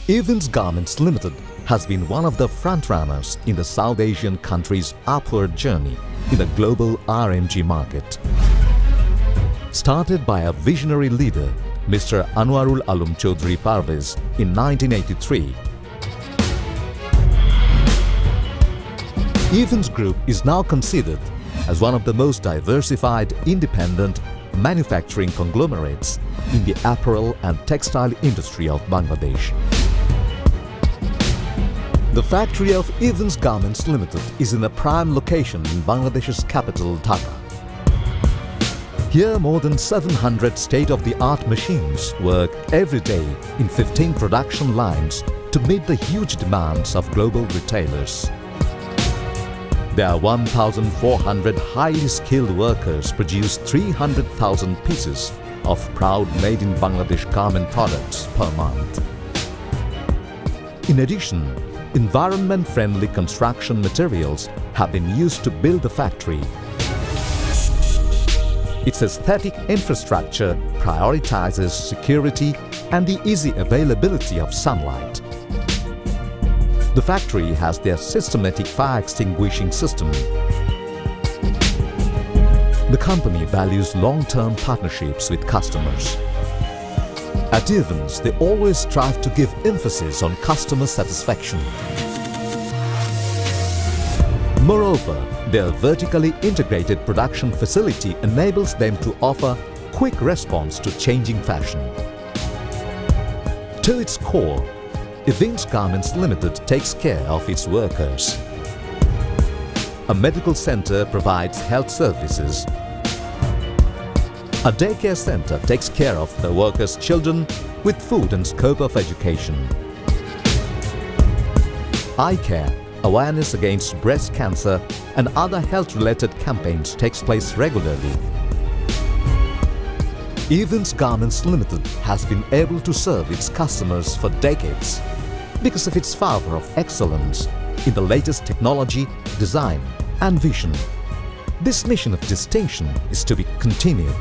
Evince Garments Ltd has been one of the frontrunners in the South Asian country's upward journey in the global RMG market. Started by a visionary leader, Mr. Anwarul Alum Chaudhry Parvez in 1983, Evince Group is now considered as one of the most diversified independent manufacturing conglomerates in the apparel and textile industry of Bangladesh. The factory of Evince Garments Ltd is in a prime location in Bangladesh's capital, Dhaka. Here, more than 700 state-of-the-art machines work every day in 15 production lines to meet the huge demands of global retailers. There are 1,400 highly skilled workers produce 300,000 pieces of proud made-in-Bangladesh garment products per month. In addition, environment-friendly construction materials have been used to build the factory. Its aesthetic infrastructure prioritizes security and the easy availability of sunlight. The factory has their systematic fire extinguishing system. The company values long-term partnerships with customers. At Evince, they always strive to give emphasis on customer satisfaction. Moreover, their vertically integrated production facility enables them to offer quick response to changing fashion. To its core, Evince Garments Ltd takes care of its workers. A medical center provides health services. A daycare center takes care of the workers' children with food and scope of education. Eye care, awareness against breast cancer and other health-related campaigns takes place regularly. Evince Garments Ltd has been able to serve its customers for decades because of its fervor of excellence in the latest technology, design and vision. This mission of distinction is to be continued.